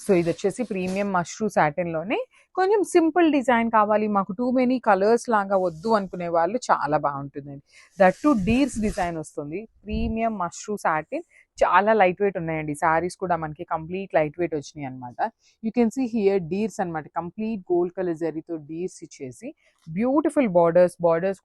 So ఇది వచ్చేసి premium mashru సాటిన్లోనే కొంచెం సింపుల్ డిజైన్ కావాలి, మాకు టూ మెనీ కలర్స్ లాగా వద్దు అనుకునే వాళ్ళు చాలా బాగుంటుందండి. దట్ టు డీర్స్ డిజైన్ వస్తుంది. ప్రీమియం మష్రూ సాటిన్, చాలా లైట్ వెయిట్ ఉన్నాయండి. సారీస్ కూడా మనకి కంప్లీట్ లైట్ వెయిట్ వచ్చినాయి అనమాట. You can see here deers అనమాట, కంప్లీట్ గోల్డ్ కలర్ జరీతో డీర్స్ ఇచ్చేసి బ్యూటిఫుల్ బార్డర్స్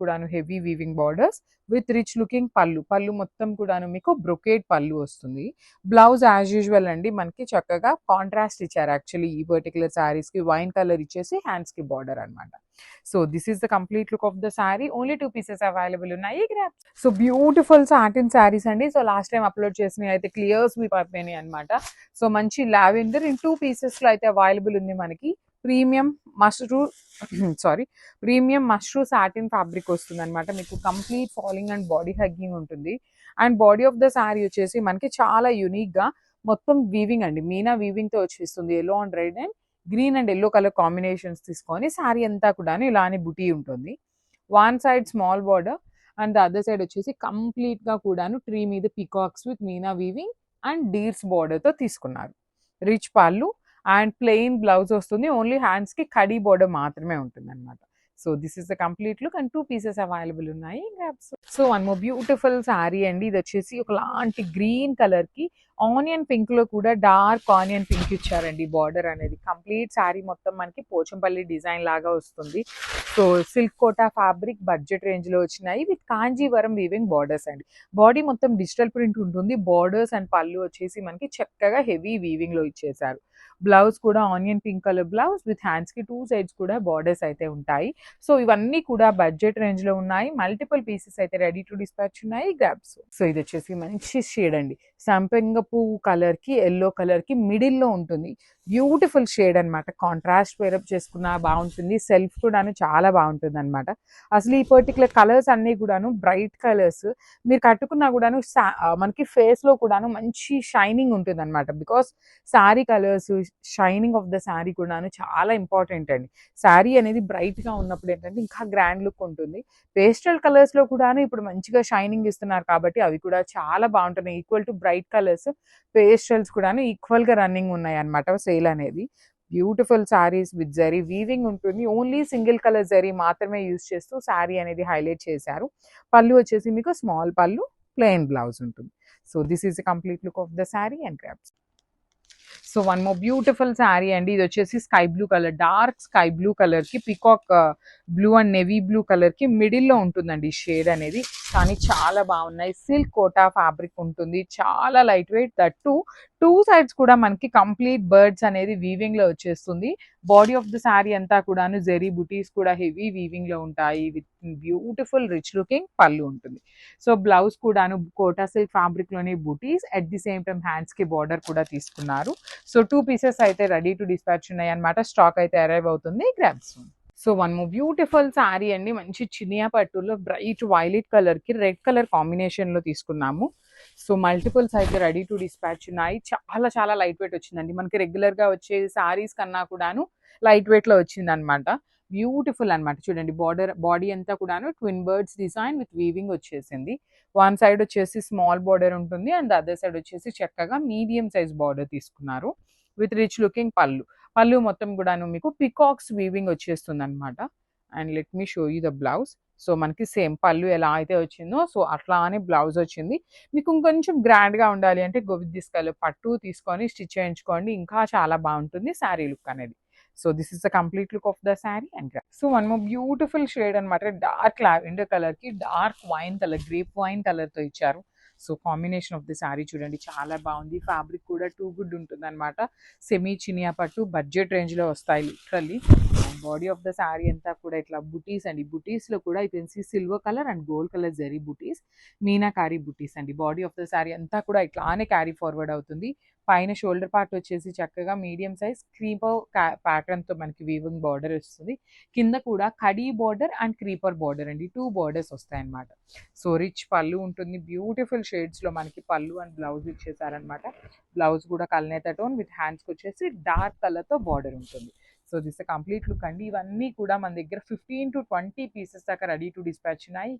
కూడాను heavy weaving borders with rich looking పళ్ళు మొత్తం కూడాను మీకు బ్రొకేట్ పళ్ళు వస్తుంది. బ్లౌజ్ యాజ్ యూజువల్ అండి మనకి చక్కగా కాంట్రాస్ట్ ఇచ్చారు. యాక్చువల్లీ ఈ పర్టికులర్ సారీస్ కి వైన్ కలర్ ఇచ్చేసి హ్యాండ్స్ కి బార్డర్ అనమాట. So this is the complete look of the sorry. Only 2 pieces available ఉన్నాయి. సో బ్యూటిఫుల్ సాటిన్ సారీస్ అండి. సో లాస్ట్ టైం అప్లోడ్ చేసినవి అయితే క్లియర్స్ మీ పడిపోయినాయి అనమాట. సో మంచి లావెండర్ ఇన్ 2 పీసెస్ లో అయితే అవైలబుల్ ఉంది మనకి. ప్రీమియం మష్రూ సాటిన్ ఫ్యాబ్రిక్ వస్తుంది అనమాట. మీకు complete falling and body hugging ఉంటుంది. And body of the sari వచ్చేసి మనకి చాలా యూనిక్ గా మొత్తం వీవింగ్ అండి, మీనా వీవింగ్ తో వచ్చేస్తుంది. Yellow and red and green and yellow colour combinations తీసుకొని సారీ అంతా కూడా ఇలానే బుటీ ఉంటుంది. One side small border and the other side వచ్చేసి కంప్లీట్ గా కూడాను ట్రీ మీద peacocks with meena weaving and deers border తో తీసుకున్నారు. Rich pallu and plain blouse వస్తుంది. ఓన్లీ హ్యాండ్స్ కి కడీ బార్డర్ మాత్రమే ఉంటుంది అనమాట. So this is the complete look and 2 pieces available ఉన్నాయి. So one more beautiful sari అండి. ఇది వచ్చేసి ఒకలాంటి గ్రీన్ కలర్ కి ఆనియన్ పింక్ లో కూడా డార్క్ ఆనియన్ పింక్ ఇచ్చారండి. బార్డర్ అనేది కంప్లీట్ శారీ మొత్తం మనకి పోచంపల్లి డిజైన్ లాగా వస్తుంది. So silk Kota fabric budget range లో వచ్చినాయి విత్ కాంజీవరం వీవింగ్ బార్డర్స్ అండి. బాడీ మొత్తం డిజిటల్ ప్రింట్ ఉంటుంది. బార్డర్స్ అండ్ పళ్ళు వచ్చేసి మనకి చక్కగా హెవీ వీవింగ్ లో ఇచ్చేసారు. బ్లౌజ్ కూడా onion pink colour blouse with hands కి 2 సైడ్స్ కూడా బార్డర్స్ అయితే ఉంటాయి. సో ఇవన్నీ కూడా బడ్జెట్ రేంజ్ లో ఉన్నాయి. మల్టిపుల్ పీసెస్ అయితే రెడీ టు డిస్పాచ్ ఉన్నాయి. గ్రాబ్స్. సో ఇది వచ్చేసి మంచి షేడ్ అండి. సంపెంగ పువ్వు కలర్ కి ఎల్లో కలర్ కి మిడిల్ లో ఉంటుంది. బ్యూటిఫుల్ షేడ్ అనమాట. కాంట్రాస్ట్ పేరప్ చేసుకున్నా బాగుంటుంది. సెల్ఫ్ కూడాను చాలా బాగుంటుంది అనమాట. అసలు ఈ పర్టికులర్ కలర్స్ అన్ని కూడాను బ్రైట్ కలర్స్. మీరు కట్టుకున్నా కూడాను మనకి ఫేస్ లో కూడాను మంచి షైనింగ్ ఉంటుంది అనమాట. Because sari colours, shining of the sari కూడాను చాలా ఇంపార్టెంట్ అండి. శారీ అనేది బ్రైట్ గా ఉన్నప్పుడు ఏంటంటే ఇంకా గ్రాండ్ లుక్ ఉంటుంది. పేస్టల్ కలర్స్ లో కూడాను ఇప్పుడు మంచిగా షైనింగ్ ఇస్తున్నారు కాబట్టి అవి కూడా చాలా బాగుంటున్నాయి. Equal to bright colours, pastels కూడాను ఈక్వల్ గా రన్నింగ్ ఉన్నాయి అనమాట సేల్ అనేది. Beautiful saris with zari weaving ఉంటుంది. ఓన్లీ సింగిల్ కలర్ జరీ మాత్రమే యూజ్ చేస్తూ శారీ అనేది హైలైట్ చేశారు. పళ్ళు వచ్చేసి మీకు స్మాల్ పళ్ళు, ప్లెయిన్ బ్లౌజ్ ఉంటుంది. So this is the complete look of the sari and grabs. So one more beautiful sari అండి. ఇది వచ్చేసి sky blue colour, dark sky blue colour కి peacock blue and navy blue colour కి మిడిల్ లో ఉంటుందండి shade అనేది. కానీ చాలా బాగున్నాయి. సిల్క్ కోటా ఫ్యాబ్రిక్ ఉంటుంది. చాలా light wait. That two sides కూడా మనకి కంప్లీట్ బర్డ్స్ అనేది వీవింగ్ లో వచ్చేస్తుంది. బాడీ ఆఫ్ ద శారీ అంతా కూడాను జెరీ బుటీస్ కూడా హెవీ వీవింగ్ లో ఉంటాయి. విత్ బ్యూటిఫుల్ రిచ్ లుకింగ్ పళ్ళు ఉంటుంది. సో బ్లౌజ్ కూడాను కోటా సిల్క్ ఫ్యాబ్రిక్ లోనే బుటీస్, at the same time hands కి బార్డర్ కూడా తీసుకున్నారు. సో 2 పీసెస్ అయితే రెడీ టు డిస్పాచ్ ఉన్నాయి అనమాట. స్టాక్ అయితే అరైవ్ అవుతుంది. Grabs. So one more beautiful sari అండి. మంచి చినియా పట్టులో బ్రైట్ వైలెట్ కలర్ కి రెడ్ కలర్ కాంబినేషన్ లో తీసుకున్నాము. సో మల్టిపుల్స్ అయితే రెడీ టు డిస్పాచ్ ఉన్నాయి. చాలా చాలా లైట్ వెయిట్ వచ్చిందండి. మనకి రెగ్యులర్ గా వచ్చే శారీస్ కన్నా కూడాను లైట్ వెయిట్ లో వచ్చింది అనమాట. బ్యూటిఫుల్ అనమాట. చూడండి బాడీ అంతా కూడాను twin birds design with weaving వచ్చేసింది. వన్ సైడ్ వచ్చేసి స్మాల్ బార్డర్ ఉంటుంది అండ్ అదర్ సైడ్ వచ్చేసి చక్కగా మీడియం సైజ్ బార్డర్ తీసుకున్నారు విత్ రిచ్ లుకింగ్ పళ్ళు మొత్తం కూడాను మీకు పికాక్స్ వీవింగ్ వచ్చేస్తుంది అనమాట. And let me show you the blouse. So మనకి సేమ్ పళ్ళు ఎలా అయితే వచ్చిందో సో అట్లానే బ్లౌజ్ వచ్చింది. మీకు ఇంకొంచెం గ్రాండ్ గా ఉండాలి అంటే విత్ దిస్ కలర్ పట్టు తీసుకొని స్టిచ్ చేయించుకోండి, ఇంకా చాలా బాగుంటుంది శారీ లుక్ అనేది. So this is the complete look of the sari and so one more beautiful shade అనమాట. డార్క్ లావెండర్ కలర్ కి dark wine colour, grape wine colour తో ఇచ్చారు. So combination of the sari చూడండి చాలా బాగుంది. ఫ్యాబ్రిక్ కూడా టూ గుడ్ ఉంటుంది అనమాట. సెమీ చినియా పట్టు బడ్జెట్ రేంజ్ లో వస్తాయి literally. Body of the sari అంతా కూడా ఇట్లా బుటీస్ అండి. బుటీస్ లో కూడా ఇది silver colour and gold colour zari బుటీస్, మీనాకారీ బుటీస్ అండి. బాడీ ఆఫ్ ద శారీ అంతా కూడా ఇట్లానే క్యారీ ఫార్వర్డ్ అవుతుంది. పైన షోల్డర్ పార్ట్ వచ్చేసి చక్కగా మీడియం సైజ్ క్రీపర్ ప్యాటర్న్ తో మనకి వీవింగ్ బార్డర్ వస్తుంది. కింద కూడా khadi border and creeper border అండి, 2 బార్డర్స్ వస్తాయి అనమాట. సో రిచ్ పళ్ళు ఉంటుంది. బ్యూటిఫుల్ షేడ్స్ లో మనకి పళ్ళు అండ్ బ్లౌజ్ ఇచ్చేసారనమాట. బ్లౌజ్ కూడా కల్నేత టోన్ విత్ హ్యాండ్స్కి వచ్చేసి డార్క్ కలర్ తో బార్డర్ ఉంటుంది. సో దిస్ కంప్లీట్ లుక్ అండి. ఇవన్నీ కూడా మన దగ్గర 15 to 20 పీసెస్ దాకా రెడీ టు డిస్పాచ్ ఉన్నాయి.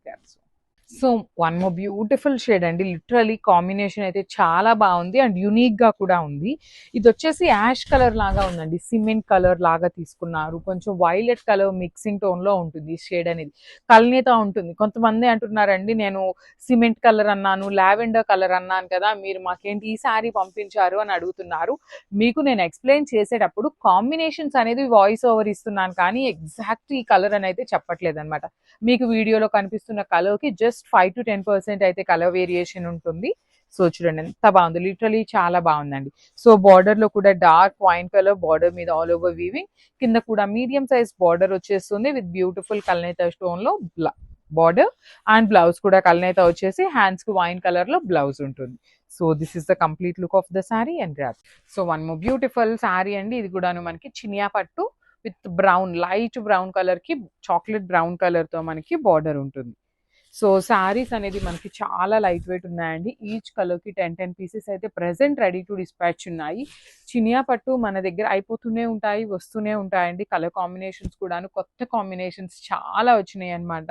So one more beautiful shade అండి. లిటరలీ కాంబినేషన్ అయితే చాలా బాగుంది అండ్ యూనిక్ గా కూడా ఉంది. ఇది వచ్చేసి యాష్ కలర్ లాగా ఉందండి. సిమెంట్ కలర్ లాగా తీసుకున్నారు. కొంచెం వైలెట్ కలర్ మిక్సింగ్ టోన్ లో ఉంటుంది షేడ్ అనేది. కల్నేత ఉంటుంది. కొంతమంది అంటున్నారండి, నేను సిమెంట్ కలర్ అన్నాను, లావెండర్ కలర్ అన్నాను కదా, మీరు మాకేంటి ఈ సారీ పంపించారు అని అడుగుతున్నారు. మీకు నేను ఎక్స్ప్లెయిన్ చేసేటప్పుడు కాంబినేషన్స్ అనేది వాయిస్ ఓవర్ ఇస్తున్నాను, కానీ ఎగ్జాక్ట్ ఈ కలర్ అని అయితే చెప్పట్లేదు అనమాట. మీకు వీడియోలో కనిపిస్తున్న కలర్ కి జస్ట్ 5 to 10% అయితే కలర్ వేరియేషన్ ఉంటుంది. సో చూడండి ఎంత బాగుంది, లిటరలీ చాలా బాగుందండి. సో బార్డర్ లో కూడా డార్క్ వైన్ కలర్ బార్డర్ మీద ఆల్ ఓవర్ వీవింగ్, కింద కూడా మీడియం సైజ్ బార్డర్ వచ్చేస్తుంది విత్ బ్యూటిఫుల్ కల్నేత స్టోన్ లో బార్డర్ అండ్ బ్లౌజ్ కూడా కల్నేత వచ్చేసి హ్యాండ్స్ కి వైన్ కలర్ లో బ్లౌజ్ ఉంటుంది. So this is the complete look of the sari and drop. So one more beautiful sari అండి. ఇది కూడాను మనకి చినియా పట్టు with brown, light brown colour కి చాక్లెట్ బ్రౌన్ కలర్ తో మనకి బార్డర్ ఉంటుంది. సో శారీస్ అనేది మనకి చాలా లైట్ వెయిట్ ఉన్నాయండి. ఈచ్ కలర్ కి 10 పీసెస్ అయితే ప్రెసెంట్ రెడీ టు డిస్పాచ్ ఉన్నాయి. చినియా పట్టు మన దగ్గర అయిపోతూనే ఉంటాయి, వస్తూనే ఉంటాయండి. కలర్ కాంబినేషన్స్ కూడాను కొత్త కాంబినేషన్స్ చాలా వచ్చినాయి అనమాట.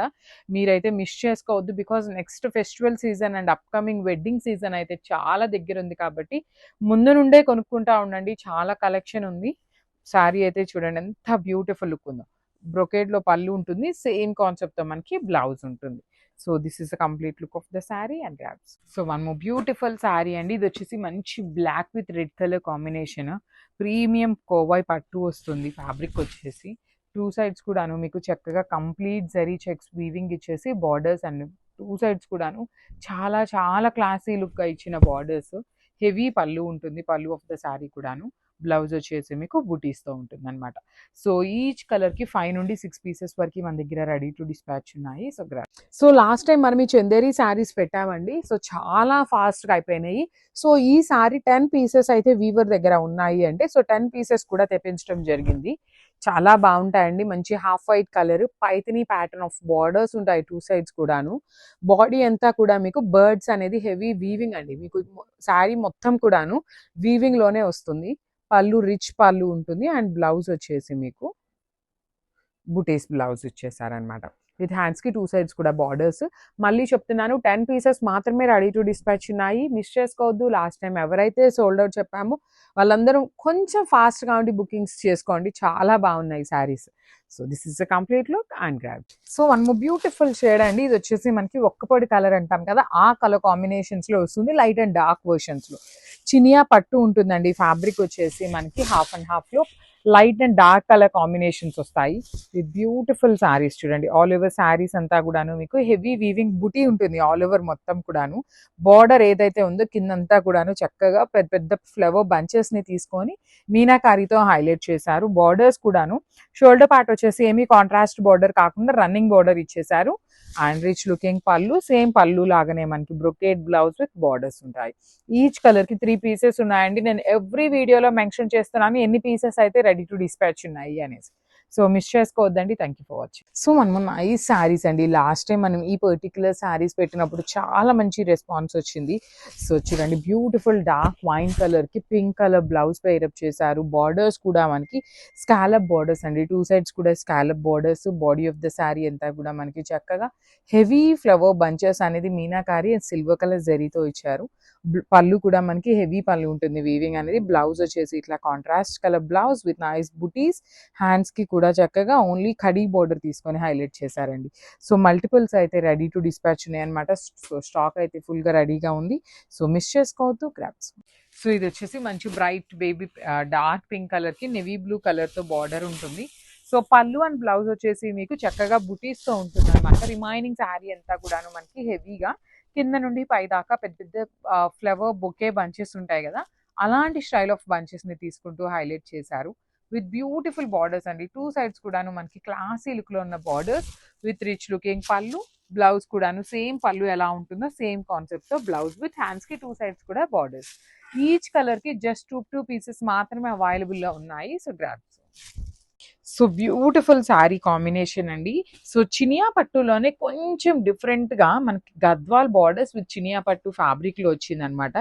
మీరైతే మిస్ చేసుకోవద్దు, because next festival season and upcoming wedding season అయితే చాలా దగ్గర ఉంది కాబట్టి ముందు నుండే కొనుక్కుంటా ఉండండి. చాలా కలెక్షన్ ఉంది. శారీ అయితే చూడండి ఎంత బ్యూటిఫుల్ లుక్ ఉందో. బ్రొకేడ్ లో పళ్ళు ఉంటుంది, సేమ్ కాన్సెప్ట్ తో మనకి బ్లౌజ్ ఉంటుంది. So this is the complete look of the sari and grabs. So one more beautiful sari అండి. ఇది వచ్చేసి మంచి black with red colour combination. Premium Kovai పట్టు వస్తుంది. ఫ్యాబ్రిక్ వచ్చేసి టూ సైడ్స్ కూడాను మీకు చక్కగా కంప్లీట్ జరీ చెక్స్ వీవింగ్ ఇచ్చేసి బార్డర్స్ అండ్ టూ సైడ్స్ కూడాను చాలా చాలా క్లాసీ లుక్ గా ఇచ్చిన బార్డర్స్. హెవీ పళ్ళు ఉంటుంది. పళ్ళు ఆఫ్ ద శారీ కూడాను. బ్లౌజ్ వచ్చేసి మీకు బుటీస్తో ఉంటుంది అనమాట. సో ఈచ్ కలర్కి 5 నుండి 6 పీసెస్ వరకు మన దగ్గర రెడీ టు డిస్పాచ్ ఉన్నాయి. సో సో లాస్ట్ టైం మనం ఈ చందేరి శారీస్ పెట్టామండి. సో చాలా ఫాస్ట్గా అయిపోయినాయి. సో ఈ శారీ 10 పీసెస్ అయితే వీవర్ దగ్గర ఉన్నాయి అంటే, సో 10 పీసెస్ కూడా తెప్పించడం జరిగింది. చాలా బాగుంటాయండి. మంచి half white colour, Paithani pattern of borders ఉంటాయి టూ సైడ్స్ కూడాను. బాడీ అంతా కూడా మీకు బర్డ్స్ అనేది హెవీ వీవింగ్ అండి. మీకు శారీ మొత్తం కూడాను వీవింగ్ లోనే వస్తుంది. పళ్ళు రిచ్ పళ్ళు ఉంటుంది అండ్ బ్లౌజ్ వచ్చేసి మీకు బుటీస్ బ్లౌజ్ ఇచ్చేసారనమాట. విత్ హ్యాండ్స్కి టూ సైడ్స్ కూడా బార్డర్స్. మళ్ళీ చెప్తున్నాను, 10 పీసెస్ మాత్రమే రెడీ టు డిస్పాచ్ ఉన్నాయి. మిస్ చేసుకోవద్దు. లాస్ట్ టైం ఎవరైతే సోల్డ్ అవుట్ చెప్పామో వాళ్ళందరూ కొంచెం ఫాస్ట్గా ఉండి బుకింగ్స్ చేసుకోండి. చాలా బాగున్నాయి saris. So this is the complete look and grab. So one more beautiful shade అండి. ఇది వచ్చేసి మనకి ఒక్కపొడి కలర్ అంటాం కదా, ఆ కలర్ కాంబినేషన్స్లో వస్తుంది. లైట్ అండ్ డార్క్ వర్షన్స్లో చినియా పట్టు ఉంటుందండి. ఫ్యాబ్రిక్ వచ్చేసి మనకి హాఫ్ అండ్ హాఫ్లో light and dark colour combinations వస్తాయి. విత్ బ్యూటిఫుల్ శారీస్ చూడండి. ఆల్ ఓవర్ శారీస్ అంతా కూడాను మీకు హెవీ వీవింగ్ బుటీ ఉంటుంది ఆల్ ఓవర్ మొత్తం కూడాను. బార్డర్ ఏదైతే ఉందో కిందంతా కూడాను చక్కగా పెద్ద పెద్ద ఫ్లవర్ బంచెస్ ని తీసుకొని మీనాకారితో హైలైట్ చేశారు. బార్డర్స్ కూడాను షోల్డర్ పార్ట్ వచ్చేసి ఏమీ కాంట్రాస్ట్ బార్డర్ కాకుండా రన్నింగ్ బార్డర్ ఇచ్చేసారు. అండ్ రిచ్ లుకింగ్ పళ్ళు, సేమ్ పళ్ళు లాగానే మనకి బ్రొకేడ్ బ్లౌజ్ విత్ బార్డర్స్ ఉంటాయి. ఈచ్ కలర్ కి 3 పీసెస్ ఉన్నాయండి. నేను ఎవ్రీ వీడియోలో మెన్షన్ చేస్తున్నాను ఎన్ని పీసెస్ అయితే రెడీ టు డిస్పాచ్ ఉన్నాయి అనేసి. సో మిస్ చేసుకోవద్దండి. Thank you for watching. So మనం నైస్ శారీస్ అండి. లాస్ట్ టైం మనం ఈ పర్టికులర్ శారీస్ పెట్టినప్పుడు చాలా మంచి రెస్పాన్స్ వచ్చింది. సో చూడండి, బ్యూటిఫుల్ డార్క్ వైన్ కలర్ కి పింక్ కలర్ బ్లౌజ్ పేరప్ చేశారు. బార్డర్స్ కూడా మనకి స్కాలప్ బార్డర్స్ అండి. టూ సైడ్స్ కూడా scallop borders. Body of the sari అంతా కూడా మనకి చక్కగా హెవీ ఫ్లవర్ బంచెస్ అనేది మీనాకారి అండ్ సిల్వర్ కలర్ జరీతో ఇచ్చారు. పళ్ళు కూడా మనకి హెవీ పళ్ళు ఉంటుంది వీవింగ్ అనేది. బ్లౌజ్ వచ్చేసి ఇట్లా contrast colour blouse with nice buttis. Hands కి కూడా చక్కగా ఓన్లీ కడీ బోర్డర్ తీసుకొని హైలైట్ చేశారండి. సో మల్టిపుల్స్ అయితే రెడీ టు డిస్పాచ్ ఉన్నాయి అనమాట. సో స్టాక్ అయితే ఫుల్ గా రెడీగా ఉంది. సో మిస్ చేసుకోవద్దు. గ్రాబ్స్. సో ఇది వచ్చేసి మంచి bright baby dark pink colour కి నెవీ బ్లూ కలర్ తో బార్డర్ ఉంటుంది. సో పళ్ళు అండ్ బ్లౌజ్ వచ్చేసి మీకు చక్కగా బుటీస్ తో ఉంటుంది అనమాట. రిమైనింగ్ శారీ అంతా కూడాను మనకి హెవీగా కింద నుండి పై దాకా పెద్ద పెద్ద ఫ్లవర్ బొకే బంచెస్ ఉంటాయి కదా, అలాంటి స్టైల్ ఆఫ్ బంచెస్ ని తీసుకుంటూ హైలైట్ చేశారు. విత్ బ్యూటిఫుల్ బార్డర్స్ అండి. టూ సైడ్స్ కూడాను మనకి క్లాసీ లుక్ లో ఉన్న బార్డర్స్ విత్ రిచ్ లుకింగ్ పళ్ళు. బ్లౌజ్ కూడాను సేమ్ పళ్ళు ఎలా ఉంటుందో సేమ్ కాన్సెప్ట్ తో బ్లౌజ్ విత్ హ్యాండ్స్ కి టూ సైడ్స్ కూడా బార్డర్స్. ఈచ్ కలర్ కి జస్ట్ 2 పీసెస్ మాత్రమే అవైలబుల్ గా ఉన్నాయి. So grabs. So beautiful sari combination అండి. సో చినియా పట్టులోనే కొంచెం డిఫరెంట్‌గా మనకి గద్వాల్ బార్డర్స్ విత్ చినియా పట్టు ఫ్యాబ్రిక్‌లో వచ్చిందనమాట.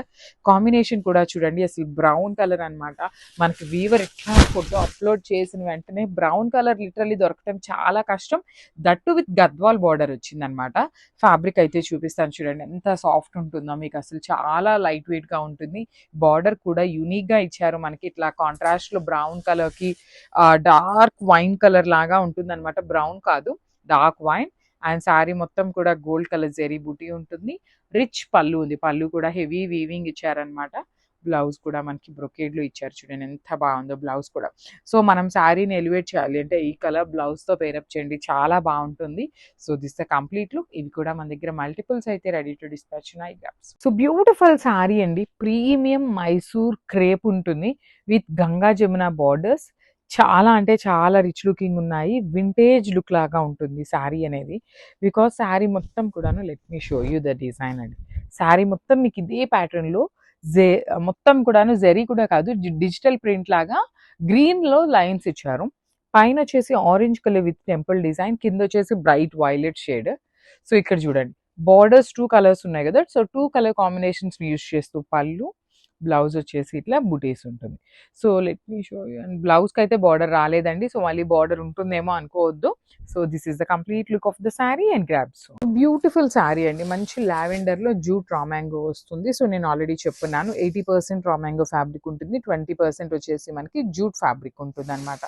కాంబినేషన్ కూడా చూడండి అసలు బ్రౌన్ కలర్ అనమాట. మనకి వీవర్ ఎట్లా ఫోటో అప్‌లోడ్ చేసిన వెంటనే బ్రౌన్ కలర్ లిటరల్లీ దొరకటం చాలా కష్టం. దట్టు విత్ గద్వాల్ బార్డర్ వచ్చిందనమాట. ఫ్యాబ్రిక్ అయితే చూపిస్తాను చూడండి. ఎంత సాఫ్ట్ ఉంటుందో మీకు అసలు చాలా లైట్ వెయిట్‌గా ఉంటుంది. బార్డర్ కూడా యూనిక్‌గా ఇచ్చారు. మనకి ఇట్లా కాంట్రాస్ట్‌లో బ్రౌన్ కలర్‌కి డార్క్ వైన్ కలర్ లాగా ఉంటుందన్నమాట. బ్రౌన్ కాదు డార్క్ వైన్. అండ్ శారీ మొత్తం కూడా గోల్డ్ కలర్ జెరీ బూటీ ఉంటుంది. రిచ్ పళ్ళు ఉంది. పళ్ళు కూడా హెవీ వీవింగ్ ఇచ్చారనమాట. బ్లౌజ్ కూడా మనకి బ్రొకేడ్‌లో ఇచ్చారు చూడండి ఎంత బాగుందో బ్లౌజ్ కూడా. సో మనం శారీని ఎలివేట్ చేయాలి అంటే ఈ కలర్ బ్లౌజ్‌తో పేరప్ చేయండి చాలా బాగుంటుంది. So this the complete look. ఇవి కూడా మన దగ్గర మల్టిపుల్స్ అయితే రెడీ టు డిస్పాచ్ ఉన్నాయి. సో బ్యూటిఫుల్ శారీ అండి. ప్రీమియం మైసూర్ క్రేప్ ఉంటుంది విత్ గంగా జమున బార్డర్స్. చాలా అంటే చాలా రిచ్ లుకింగ్ ఉన్నాయి. వింటేజ్ లుక్ లాగా ఉంటుంది శారీ అనేది. బికాజ్ శారీ మొత్తం కూడాను let me show you the design అండి. శారీ మొత్తం మీకు ఇదే ప్యాటర్న్‌లో జె మొత్తం కూడాను జెరీ కూడా కాదు డిజిటల్ ప్రింట్ లాగా గ్రీన్‌లో లైన్స్ ఇచ్చారు. పైన వచ్చేసి orange colour with temple design. కింద వచ్చేసి బ్రైట్ వైలెట్ షేడ్. సో ఇక్కడ చూడండి బార్డర్స్ 2 కలర్స్ ఉన్నాయి కదా! సో 2 కలర్ కాంబినేషన్స్ యూజ్ చేస్తూ పళ్ళు, బ్లౌజ్ వచ్చేసి ఇట్లా బుటీస్ ఉంటుంది. So let me show you. And బ్లౌజ్‌కి అయితే బార్డర్ రాలేదండి. సో మళ్ళీ బార్డర్ ఉంటుందేమో అనుకోవద్దు. So this is the complete look of the sari and grabs. Beautiful sari అండి. మంచి లావెండర్‌లో జూట్ రా మ్యాంగో వస్తుంది. సో నేను ఆల్రెడీ చెప్పున్నాను 80% రా మ్యాంగో ఫ్యాబ్రిక్ ఉంటుంది. 20% వచ్చేసి మనకి జూట్ ఫ్యాబ్రిక్ ఉంటుందన్నమాట.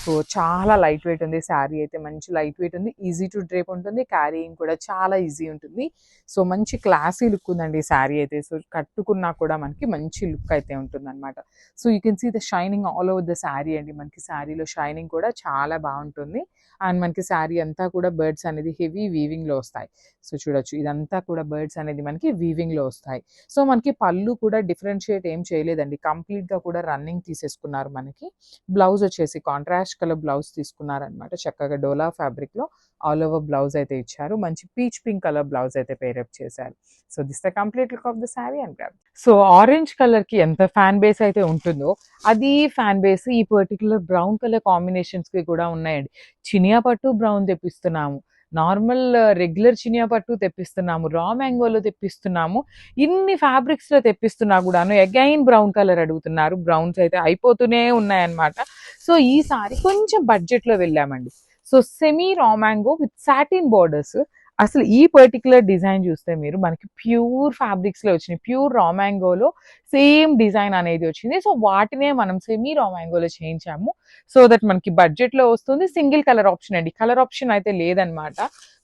సో చాలా లైట్ వెయిట్ ఉంది. శారీ అయితే మంచి లైట్ వెయిట్ ఉంది. ఈజీ టు డ్రేప్ ఉంటుంది. క్యారీయింగ్ కూడా చాలా ఈజీ ఉంటుంది. సో మంచి క్లాసీ లుక్ ఉందండి ఈ శారీ అయితే. సో కట్టుకున్నా కూడా మనకి మంచి లుక్ అయితే ఉంటుందన్నమాట. So you can see the shining all over the sari అండి. మనకి శారీలో షైనింగ్ కూడా చాలా బాగుంటుంది. అండ్ మనకి శారీ అంతా కూడా బర్డ్స్ అనేది హెవీ వీవింగ్‌లో వస్తాయి. సో చూడొచ్చు ఇదంతా కూడా బర్డ్స్ అనేది మనకి వీవింగ్‌లో వస్తాయి. సో మనకి పళ్ళు కూడా డిఫరెన్షియేట్ ఏం చేయలేదండి. కంప్లీట్‌గా కూడా రన్నింగ్ తీసేసుకున్నారు మనకి. బ్లౌజ్ వచ్చేసి కాంట్రాస్ట్ కలర్ బ్లౌజ్ తీసుకున్నారనమాట. చక్కగా డోలా ఫ్యాబ్రిక్‌లో ఆల్ ఓవర్ బ్లౌజ్ అయితే ఇచ్చారు. మంచి పీచ్ పింక్ కలర్ బ్లౌజ్ అయితే పేరప్ చేశారు. So this the complete look of the sari and grab. So orange కలర్‌కి ఎంత ఫ్యాన్ బేస్ అయితే ఉంటుందో అది ఫ్యాన్ బేస్ ఈ పర్టిక్యులర్ బ్రౌన్ కలర్ కాంబినేషన్స్‌కి కూడా ఉన్నాయండి. చినియా పట్టు బ్రౌన్ తెప్పిస్తున్నాము. నార్మల్ రెగ్యులర్ చినియా పట్టు తెప్పిస్తున్నాము. రా మ్యాంగోలో తెప్పిస్తున్నాము. ఇన్ని ఫ్యాబ్రిక్స్‌లో తెప్పిస్తున్నా కూడాను అగైన్ బ్రౌన్ కలర్ అడుగుతున్నారు. బ్రౌన్స్ అయితే అయిపోతూనే ఉన్నాయన్నమాట. సో ఈసారి కొంచెం బడ్జెట్‌లో వెళ్ళామండి. So semi raw mango with satin borders. అసలు ఈ పర్టిక్యులర్ డిజైన్ చూస్తే మీరు మనకి ప్యూర్ ఫ్యాబ్రిక్స్‌లో వచ్చినాయి. ప్యూర్ రా మ్యాంగోలో సేమ్ డిజైన్ అనేది వచ్చింది. సో వాటినే మనం సెమీ రా మ్యాంగోలో చేయించాము. సో దట్ మనకి బడ్జెట్‌లో వస్తుంది. సింగిల్ కలర్ ఆప్షన్ అండి. కలర్ ఆప్షన్ అయితే లేదనమాట.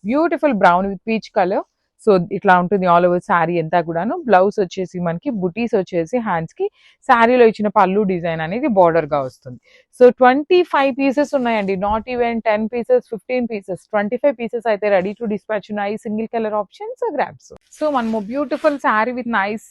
Beautiful brown with peach colour. So ఇట్లా ఉంటుంది ఆల్ ఓవర్ శారీ అంతా కూడాను. బ్లౌజ్ వచ్చేసి మనకి బుటీస్ వచ్చేసి హ్యాండ్స్‌కి శారీలో ఇచ్చిన పళ్ళు డిజైన్ అనేది బార్డర్‌గా వస్తుంది. సో 25 పీసెస్ ఉన్నాయండి. Not even 10 pieces, 15 pieces, 25 pieces అయితే రెడీ టు డిస్పాచ్ ఉన్నాయి. Single colour options grabs. So మనము beautiful sari with nice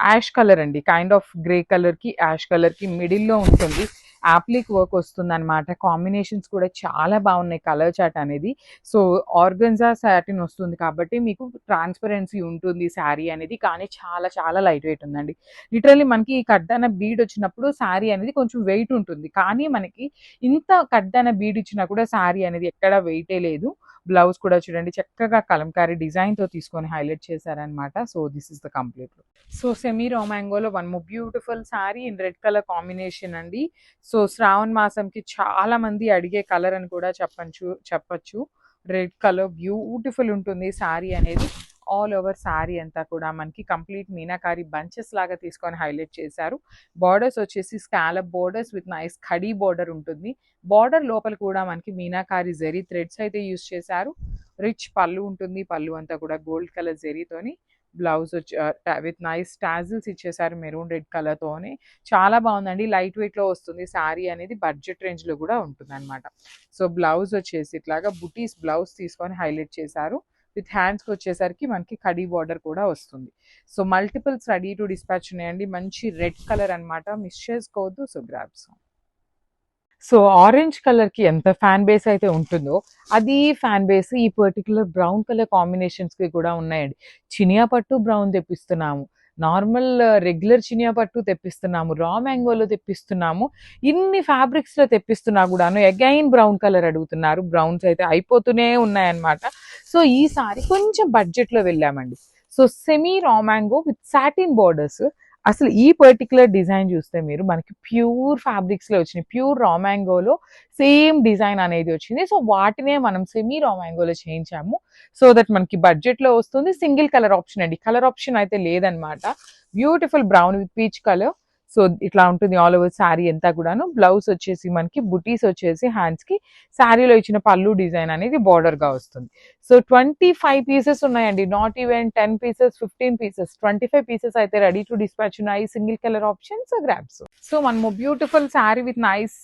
ash colour అండి. కైండ్ ఆఫ్ గ్రే కలర్‌కి, యాష్ కలర్‌కి మిడిల్‌లో ఉంటుంది. యాప్లిక్ వర్క్ వస్తుందన్నమాట. కాంబినేషన్స్ కూడా చాలా బాగున్నాయి. కలర్ చార్ట్ అనేది. సో ఆర్గన్జా సాటిన్ వస్తుంది కాబట్టి మీకు ట్రాన్స్పరెన్సీ ఉంటుంది శారీ అనేది. కానీ చాలా చాలా లైట్ వెయిట్ ఉందండి. లిటరల్లీ మనకి ఈ కడ్డాన బీడ్ వచ్చినప్పుడు శారీ అనేది కొంచెం వెయిట్ ఉంటుంది. కానీ మనకి ఇంత కడ్డాన బీడ్ ఇచ్చినా కూడా శారీ అనేది ఎక్కడ వెయిటే లేదు. బ్లౌజ్ కూడా చూడండి చక్కగా కలంకారీ డిజైన్‌తో తీసుకొని హైలైట్ చేశారనమాట. So this is the complete look. So semi raw మ్యాంగోలో one more beautiful sari in red colour combination అండి. సో శ్రావణ మాసంకి చాలా మంది అడిగే కలర్ అని కూడా చెప్పచ్చు. రెడ్ కలర్ బ్యూటిఫుల్ ఉంటుంది శారీ అనేది. ఆల్ ఓవర్ శారీ అంతా కూడా మనకి కంప్లీట్ మీనాకారి బంచెస్ లాగా తీసుకొని హైలైట్ చేశారు. బార్డర్స్ వచ్చేసి scallop borders with nice khadi border ఉంటుంది. బార్డర్ లోపల కూడా మనకి మీనాకారి జెరీ థ్రెడ్స్ అయితే యూస్ చేశారు. రిచ్ పళ్ళు ఉంటుంది. పళ్ళు అంతా కూడా గోల్డ్ కలర్ జెరీతోని. బ్లౌజ్ వచ్చి విత్ నైస్ టాజిల్స్ ఇచ్చేసారు మెరూన్ రెడ్ కలర్తోని. చాలా బాగుందండి. లైట్ వెయిట్లో వస్తుంది శారీ అనేది. బడ్జెట్ రేంజ్లో కూడా ఉంటుంది అనమాట. సో బ్లౌజ్ వచ్చేసి ఇట్లాగా బుటీస్ బ్లౌజ్ తీసుకొని హైలైట్ చేశారు. విత్ హ్యాండ్స్కి వచ్చేసరికి మనకి కడీ బార్డర్ కూడా వస్తుంది. So multiples ready to dispatch ఉన్నాయండి. మంచి రెడ్ కలర్ అనమాట. మిస్ చేసుకోవద్దు. So grabs. సో ఆరెంజ్ కలర్‌కి ఎంత ఫ్యాన్ బేస్ అయితే ఉంటుందో అది ఫ్యాన్ బేస్ ఈ పర్టిక్యులర్ బ్రౌన్ కలర్ కాంబినేషన్స్‌కి కూడా ఉన్నాయండి. చినియా పట్టు బ్రౌన్ తెప్పిస్తున్నాము. నార్మల్ రెగ్యులర్ చినియా పట్టు తెప్పిస్తున్నాము, రా మ్యాంగోలో తెప్పిస్తున్నాము, ఇన్ని ఫ్యాబ్రిక్స్లో తెప్పిస్తున్నా కూడాను అగైన్ బ్రౌన్ కలర్ అడుగుతున్నారు. బ్రౌన్స్ అయితే అయిపోతూనే ఉన్నాయన్నమాట. సో ఈసారి కొంచెం బడ్జెట్లో వెళ్ళామండి. So semi raw mango with satin borders. అసలు ఈ పర్టికులర్ డిజైన్ చూస్తే మీరు మనకి ప్యూర్ ఫ్యాబ్రిక్స్లో వచ్చినాయి, ప్యూర్ రా మ్యాంగోలో సేమ్ డిజైన్ అనేది వచ్చింది. సో వాటినే మనం సెమీ రా మ్యాంగోలో చేయించాము. సో దట్ మనకి బడ్జెట్లో వస్తుంది. సింగిల్ కలర్ ఆప్షన్ అండి, కలర్ ఆప్షన్ అయితే లేదనమాట. Beautiful brown with peach colour. So ఇట్లా ఉంటుంది ఆల్ ఓవర్ శారీ అంతా కూడాను. బ్లౌజ్ వచ్చేసి మనకి బుటీస్ వచ్చేసి హ్యాండ్స్కి, శారీలో ఇచ్చిన పళ్ళు డిజైన్ అనేది బార్డర్గా వస్తుంది. సో 25 పీసెస్ ఉన్నాయండి, not even 10 pieces, 15 pieces, 25 pieces అయితే రెడీ టు డిస్పాచ్ ఉన్నాయి. Single colour options grabs. So మనము beautiful sari with nice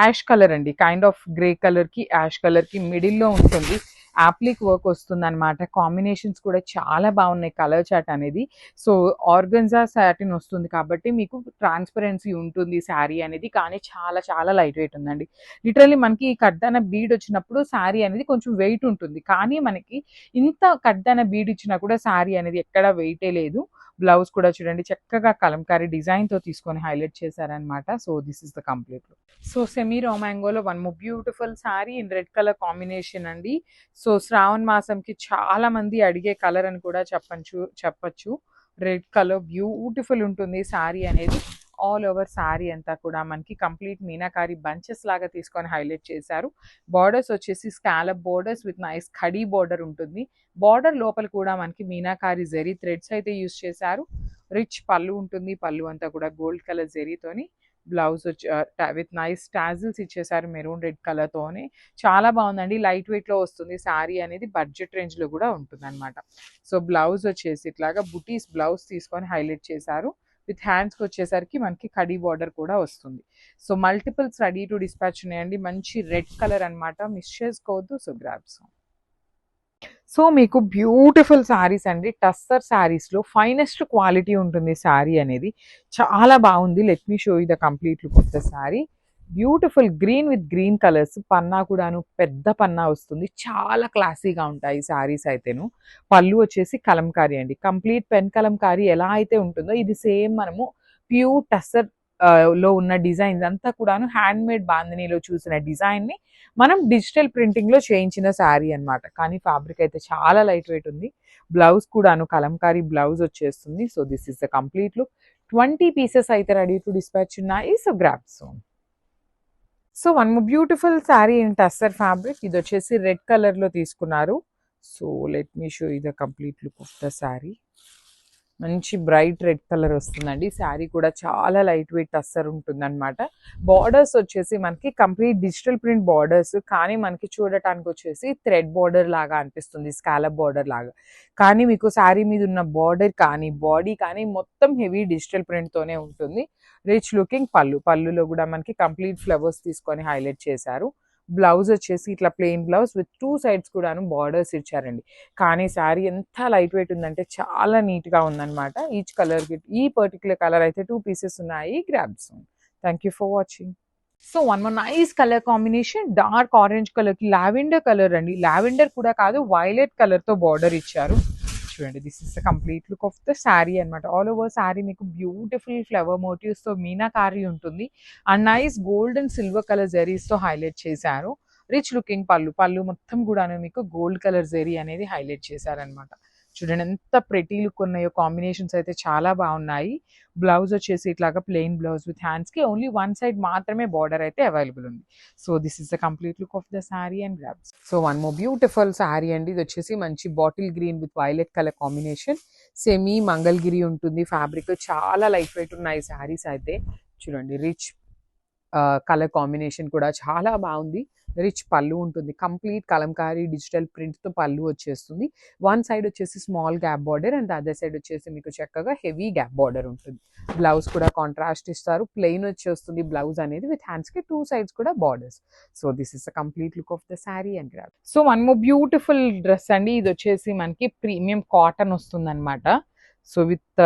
ash colour అండి, కైండ్ ఆఫ్ గ్రే కలర్ కి యాష్ కలర్ కి మిడిల్లో ఉంటుంది. యాప్లిక్ వర్క్ వస్తుంది అనమాట. కాంబినేషన్స్ కూడా చాలా బాగున్నాయి. కలర్ చాట్ అనేది సో ఆర్గన్జా సాటిన్ వస్తుంది కాబట్టి మీకు ట్రాన్స్పరెన్సీ ఉంటుంది శారీ అనేది, కానీ చాలా చాలా లైట్ వెయిట్ ఉందండి. లిటరల్లీ మనకి కడ్దాన బీడ్ వచ్చినప్పుడు శారీ అనేది కొంచెం వెయిట్ ఉంటుంది, కానీ మనకి ఇంత కడ్దాన బీడ్ ఇచ్చినా కూడా శారీ అనేది ఎక్కడ వెయిటే లేదు. బ్లౌజ్ కూడా చూడండి చక్కగా కలంకారీ డిజైన్ తో తీసుకొని హైలైట్ చేశారనమాట. So this is the complete look. So semi raw మ్యాంగోలో one more beautiful sari in red colour combination అండి. సో శ్రావణ మాసంకి చాలా మంది అడిగే కలర్ అని కూడా చెప్పచ్చు. రెడ్ కలర్ బ్యూటిఫుల్ ఉంటుంది శారీ అనేది. ఆల్ ఓవర్ శారీ అంతా కూడా మనకి కంప్లీట్ మీనాకారి బంచెస్ లాగా తీసుకొని హైలైట్ చేశారు. బార్డర్స్ వచ్చేసి scallop borders with nice khadi border ఉంటుంది. బార్డర్ లోపల కూడా మనకి మీనాకారి జెరీ థ్రెడ్స్ అయితే యూస్ చేశారు. రిచ్ పళ్ళు ఉంటుంది, పళ్ళు అంతా కూడా గోల్డ్ కలర్ జెరీతోని. బ్లౌజ్ వచ్చి విత్ నైస్ టాజిల్స్ ఇచ్చేసారు మెరూన్ రెడ్ కలర్ తోనే. చాలా బాగుందండి, లైట్ వెయిట్ లో వస్తుంది శారీ అనేది, బడ్జెట్ రేంజ్ లో కూడా ఉంటుంది అనమాట. సో బ్లౌజ్ వచ్చేసి ఇట్లాగా బుటీస్ బ్లౌజ్ తీసుకొని హైలైట్ చేశారు. విత్ హ్యాండ్స్కి వచ్చేసరికి మనకి కడీ బార్డర్ కూడా వస్తుంది. So multiples ready to dispatch ఉన్నాయండి. మంచి రెడ్ కలర్ అనమాట, మిస్ చేసుకోవద్దు. So grabs. సో మీకు బ్యూటిఫుల్ శారీస్ అండి, టస్సర్ శారీస్లో ఫైనెస్ట్ క్వాలిటీ ఉంటుంది శారీ అనేది. చాలా బాగుంది. Let me show you the complete look of the sari. Beautiful green with green colours, పన్నా కూడాను పెద్ద పన్నా వస్తుంది. చాలా క్లాసీగా ఉంటాయి శారీస్ అయితేను. పళ్ళు వచ్చేసి కలంకారీ అండి, కంప్లీట్ పెన్ కలంకారీ ఎలా అయితే ఉంటుందో ఇది సేమ్ మనము ప్యూర్ టస్సర్ లో ఉన్న డిజైన్స్ అంతా కూడాను హ్యాండ్ మేడ్ బాందినీలో చూసిన డిజైన్ ని మనం డిజిటల్ ప్రింటింగ్ లో చేయించిన శారీ అనమాట. కానీ ఫ్యాబ్రిక్ అయితే చాలా లైట్ వెయిట్ ఉంది. బ్లౌజ్ కూడాను కలంకారీ బ్లౌజ్ వచ్చేస్తుంది. So this is the complete look. 20 pieces అయితే రెడీ టు డిస్పాచ్ ఉన్నాయి. So grab son. So one beautiful sari in tussar fabric. ఇది వచ్చేసి రెడ్ కలర్ లో తీసుకున్నారు. So let me show you the complete look of the sari. మంచి bright red colour వస్తుందండి. శారీ కూడా చాలా లైట్ వెయిట్ టస్సర్ ఉంటుంది అనమాట. బార్డర్స్ వచ్చేసి మనకి కంప్లీట్ డిజిటల్ ప్రింట్ బార్డర్స్, కానీ మనకి చూడటానికి వచ్చేసి థ్రెడ్ బార్డర్ లాగా అనిపిస్తుంది, స్కాలప్ బార్డర్ లాగా. కానీ మీకు శారీ మీద ఉన్న బార్డర్ కానీ బాడీ కానీ మొత్తం హెవీ డిజిటల్ ప్రింట్ తోనే ఉంటుంది. రిచ్ లుకింగ్ పళ్ళు, పళ్ళులో కూడా మనకి కంప్లీట్ ఫ్లవర్స్ తీసుకొని హైలైట్ చేశారు. బ్లౌజ్ వచ్చేసి ఇట్లా ప్లెయిన్ బ్లౌజ్ విత్ 2 సైడ్స్ కూడాను బార్డర్స్ ఇచ్చారండి. కానీ శారీ ఎంత లైట్ వెయిట్ ఉందంటే చాలా నీట్ గా ఉందన్నమాట. ఈచ్ కలర్ కి ఈ పర్టికులర్ కలర్ అయితే 2 పీసెస్ ఉన్నాయి. Grabs. Thank you for watching. So one more nice colour combination, dark orange colour కి లావెండర్ కలర్ అండి. లావెండర్ కూడా కాదు, వైలెట్ కలర్ తో బార్డర్ ఇచ్చారు. చూడండి, this is the complete look of the sari అనమాట. ఆల్ ఓవర్ శారీ మీకు బ్యూటిఫుల్ ఫ్లవర్ మోటివ్స్ తో మీనాకారి ఉంటుంది. And nice gold and silver colour zaris తో హైలైట్ చేశారు. రిచ్ లుకింగ్ పళ్ళు, పళ్ళు మొత్తం కూడా మీకు గోల్డ్ కలర్ జెరీ అనేది హైలైట్ చేశారనమాట. చూడండి ఎంత ప్రెటీ లుక్ ఉన్నాయో, కాంబినేషన్స్ అయితే చాలా బాగున్నాయి. బ్లౌజ్ వచ్చేసి ఇట్లాగా ప్లెయిన్ బ్లౌజ్ విత్ హ్యాండ్స్ కి ఓన్లీ 1 సైడ్ మాత్రమే బార్డర్ అయితే అవైలబుల్ ఉంది. So this is the complete look of the sari and grabs. So one more beautiful sari అండి. ఇది వచ్చేసి మంచి bottle green with violet colour combination. Semi Mangalagiri ఉంటుంది ఫ్యాబ్రిక్. చాలా లైట్ వెయిట్ ఉన్నాయి శారీస్ అయితే. చూడండి, రిచ్ కలర్ కాంబినేషన్ కూడా చాలా బాగుంది. రిచ్ పళ్ళు ఉంటుంది, కంప్లీట్ కలంకారీ డిజిటల్ ప్రింట్ తో పళ్ళు వచ్చేస్తుంది. 1 సైడ్ వచ్చేసి small gap border and other side వచ్చేసి మీకు చక్కగా హెవీ గ్యాప్ బార్డర్ ఉంటుంది. బ్లౌజ్ కూడా కాంట్రాస్ట్ ఇస్తారు, ప్లెయిన్ వచ్చేస్తుంది బ్లౌజ్ అనేది విత్ హ్యాండ్స్ కి 2 సైడ్స్ కూడా borders. So this is the complete look of the sari and grab. So one more beautiful dress అండి. ఇది వచ్చేసి మనకి ప్రీమియం కాటన్ వస్తుంది అనమాట. So with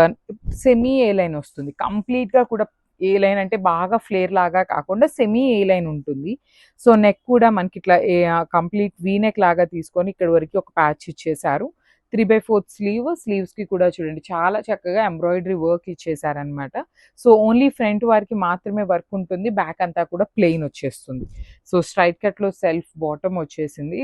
semi A line వస్తుంది, కంప్లీట్ గా కూడా ఏ లైన్ అంటే బాగా ఫ్లేర్ లాగా కాకుండా సెమీ ఏ లైన్ ఉంటుంది. సో నెక్ కూడా మనకి ఇట్లా కంప్లీట్ వీ నెక్ లాగా తీసుకొని ఇక్కడ వరకు ఒక ప్యాచ్ ఇచ్చేసారు. 3/4 స్లీవ్స్ కి కూడా చూడండి చాలా చక్కగా ఎంబ్రాయిడరీ వర్క్ ఇచ్చేసారనమాట. సో ఓన్లీ ఫ్రంట్ వారికి మాత్రమే వర్క్ ఉంటుంది, బ్యాక్ అంతా కూడా ప్లెయిన్ వచ్చేస్తుంది. సో స్ట్రైట్ కట్ లో సెల్ఫ్ బాటమ్ వచ్చేసింది.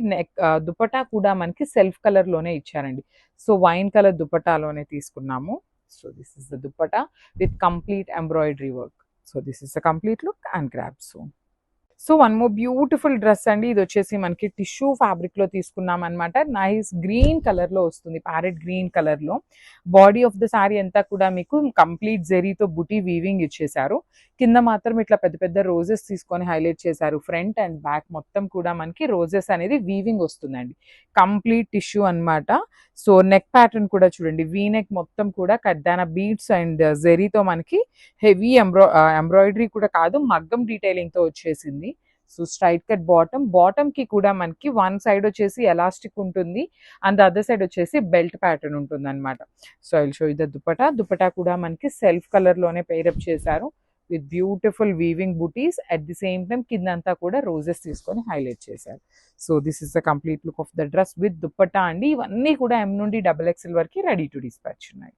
దుపట్టా కూడా మనకి సెల్ఫ్ కలర్ లోనే ఇచ్చారండి. సో వైన్ కలర్ దుపట్టాలోనే తీసుకున్నాము. So this is the dupatta with complete embroidery work. So this is the complete look and grab. So one more beautiful dress అండి. ఇది వచ్చేసి మనకి టిష్యూ ఫ్యాబ్రిక్ లో తీసుకున్నాం అనమాట. నైస్ గ్రీన్ కలర్ లో వస్తుంది, ప్యారెట్ గ్రీన్ కలర్ లో. బాడీ ఆఫ్ ద సారీ అంతా కూడా మీకు కంప్లీట్ జెరీతో బుటీ వీవింగ్ ఇచ్చేసారు. కింద మాత్రం ఇట్లా పెద్ద పెద్ద రోజెస్ తీసుకొని హైలైట్ చేశారు. ఫ్రంట్ అండ్ బ్యాక్ మొత్తం కూడా మనకి రోజెస్ అనేది వీవింగ్ వస్తుందండి. కంప్లీట్ టిష్యూ అన్నమాట. సో నెక్ ప్యాటర్న్ కూడా చూడండి, వీ నెక్ మొత్తం కూడా కడ్డాన బీడ్స్ అండ్ జెరీతో మనకి హెవీ ఎంబ్రాయిడరీ కూడా కాదు, మగ్గం డీటెయిలింగ్ తో వచ్చేసింది. సో స్ట్రైట్ కట్ బాటమ్ కి కూడా మనకి వన్ సైడ్ వచ్చేసి ఎలాస్టిక్ ఉంటుంది అండ్ అదర్ సైడ్ వచ్చేసి బెల్ట్ ప్యాటర్న్ ఉంటుంది అనమాట. So I will show you the dupatta కూడా మనకి సెల్ఫ్ కలర్ లోనే పేరప్ చేశారు with beautiful weaving buttis. At the same time కిందంతా కూడా రోజెస్ తీసుకొని హైలైట్ చేశారు. So this is the complete look of the dress with dupatta అండి. ఇవన్నీ కూడా M నుండి XXL వరకు రెడీ టు డిస్పాచ్ ఉన్నాయి.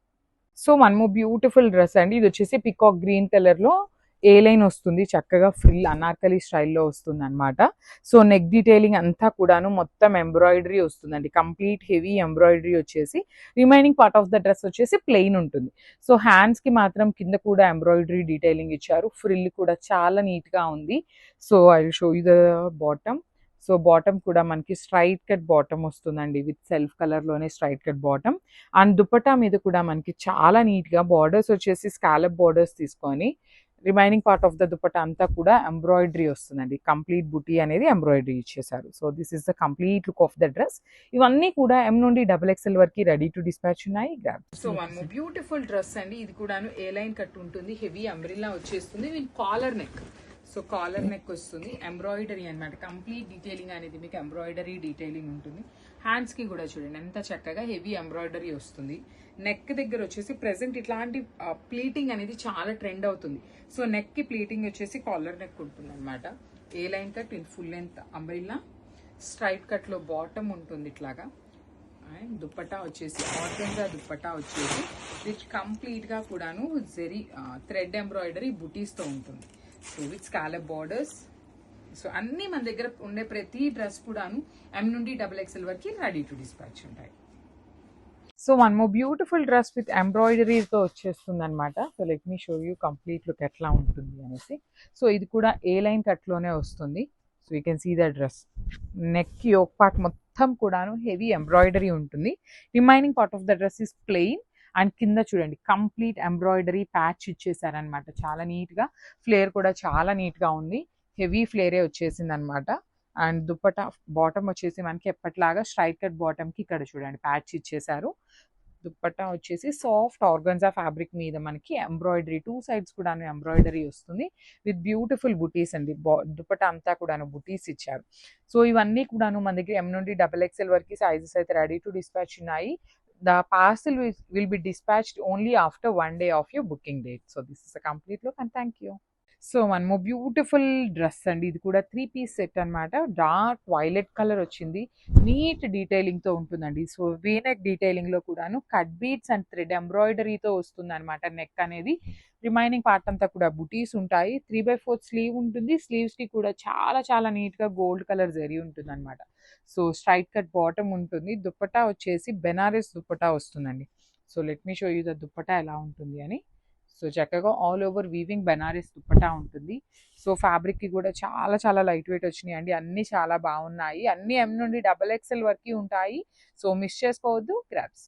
So one more beautiful dress అండి. ఇది వచ్చేసి పికాక్ గ్రీన్ కలర్ లో ఏ లైన్ వస్తుంది, చక్కగా ఫ్రిల్ అనార్కలి స్టైల్లో వస్తుంది అనమాట. సో నెక్ డీటెయిలింగ్ అంతా కూడాను మొత్తం ఎంబ్రాయిడరీ వస్తుందండి. కంప్లీట్ హెవీ ఎంబ్రాయిడరీ వచ్చేసి remaining part of the dress వచ్చేసి ప్లెయిన్ ఉంటుంది. సో హ్యాండ్స్ కి మాత్రం కింద కూడా ఎంబ్రాయిడరీ డీటెయిలింగ్ ఇచ్చారు. ఫ్రిల్ కూడా చాలా నీట్ గా ఉంది. So I will show you the bottom. So bottom కూడా మనకి స్ట్రైట్ కట్ బాటమ్ వస్తుందండి విత్ సెల్ఫ్ కలర్ లోనే straight cut bottom. And dupatta మీద కూడా మనకి చాలా నీట్ గా బార్డర్స్ వచ్చేసి స్కాలప్ బార్డర్స్ తీసుకొని remaining part of the dupatta అంతా కూడా ఎంబ్రాయిడరీ వస్తుందండి. కంప్లీట్ బుటీ అనేది ఎంబ్రాయిడరీ ఇచ్చేసారు. So this is the complete look of the dress. ఇవన్నీ కూడా M నుండి XXL వరకు రెడీ టు డిస్పాచ్ ఉన్నాయి. So one more beautiful dress అండి. ఇది కూడాను ఏ లైన్ కట్ ఉంటుంది, హెవీ అంబ్రిల్లా వచ్చేస్తుంది with collar neck. So collar neck వస్తుంది, ఎంబ్రాయిడరీ అనమాట. కంప్లీట్ డీటెయిలింగ్ అనేది మీకు ఎంబ్రాయిడరీ డీటెయిలింగ్ ఉంటుంది. హ్యాండ్స్ కి కూడా చూడండి ఎంత చక్కగా హెవీ ఎంబ్రాయిడరీ వస్తుంది. నెక్ దగ్గర వచ్చేసి ప్రెసెంట్ ఇట్లాంటి ప్లీటింగ్ అనేది చాలా ట్రెండ్ అవుతుంది. సో నెక్ కి ప్లీటింగ్ వచ్చేసి కాలర్ నెక్ ఉంటుంది అనమాట. A line cut in full length umbrella. Straight cut లో బాటమ్ ఉంటుంది ఇట్లాగా. అండ్ దుపట్టా వచ్చేసి ఆర్గంజా దుపట్టా వచ్చేసి విచ్ కంప్లీట్ గా కూడాను జెరీ థ్రెడ్ ఎంబ్రాయిడరీ బుటీస్ తో ఉంటుంది. So with scallop borders. So అన్ని మన దగ్గర ఉండే ప్రతి డ్రెస్ కూడాను M నుండి XXL వరకు రెడీ టు డిస్పాచ్ ఉంటాయి. So one more beautiful dress with ఎంబ్రాయిడరీతో వచ్చేస్తుంది అనమాట. So let me show you complete look ఎట్లా ఉంటుంది అనేసి. సో ఇది కూడా ఏ లైన్ కట్లోనే వస్తుంది. So you can see the dress. Neck yoke part మొత్తం కూడాను హెవీ ఎంబ్రాయిడరీ ఉంటుంది. Remaining part of the dress is plain. And కింద చూడండి కంప్లీట్ ఎంబ్రాయిడరీ ప్యాచ్ ఇచ్చేసారనమాట. చాలా నీట్ గా, ఫ్లేర్ కూడా చాలా నీట్ గా ఉంది. హెవీ ఫ్లేరే వచ్చేసింది అనమాట. అండ్ దుపట్టా బాటమ్ వచ్చేసి మనకి ఎప్పటిలాగా స్ట్రైట్ కట్ బాటమ్ కి ఇక్కడ చూడండి ప్యాచ్ ఇచ్చేసారు. దుపట్టా వచ్చేసి సాఫ్ట్ ఆర్గన్జా ఫ్యాబ్రిక్ మీద మనకి ఎంబ్రాయిడరీ, టూ సైడ్స్ కూడా ఎంబ్రాయిడరీ వస్తుంది విత్ బ్యూటిఫుల్ బుటీస్ అండి. దుపట్టా అంతా కూడా బుటీస్ ఇచ్చారు. సో ఇవన్నీ కూడాను మన దగ్గర M నుండి XXL వరకు సైజెస్ అయితే రెడీ టు డిస్పాచ్ ఉన్నాయి. The parcel will be dispatched only after 1 day of your booking date. So this is a complete look and thank you. So one more beautiful dress అండి. ఇది కూడా 3-piece set అనమాట. Dark violet colour వచ్చింది, neat detailing తో ఉంటుందండి. So V-neck detailing లో కూడాను cut beats and thread ఎంబ్రాయిడరీతో వస్తుంది అనమాట. నెక్ అనేది రిమైనింగ్ పార్ట్ అంతా కూడా బుటీస్ ఉంటాయి. 3/4 స్లీవ్ ఉంటుంది. స్లీవ్స్ కి కూడా చాలా చాలా నీట్ గా గోల్డ్ కలర్ జరీ ఉంటుంది అనమాట. సో స్ట్రైట్ కట్ బాటమ్ ఉంటుంది. దుపట్టా వచ్చేసి బెనారస్ దుపట్టా వస్తుందండి. So let me show you the dupatta ఎలా ఉంటుంది అని. సో చక్కగా all over weaving Banaras dupatta ఉంటుంది. సో ఫ్యాబ్రిక్ కి కూడా చాలా చాలా లైట్ వెయిట్ వచ్చినాయి అండి. అన్ని చాలా బాగున్నాయి. అన్ని M నుండి XXL వరకు ఉంటాయి. సో మిస్ చేసుకోవద్దు. గ్రాబ్స్.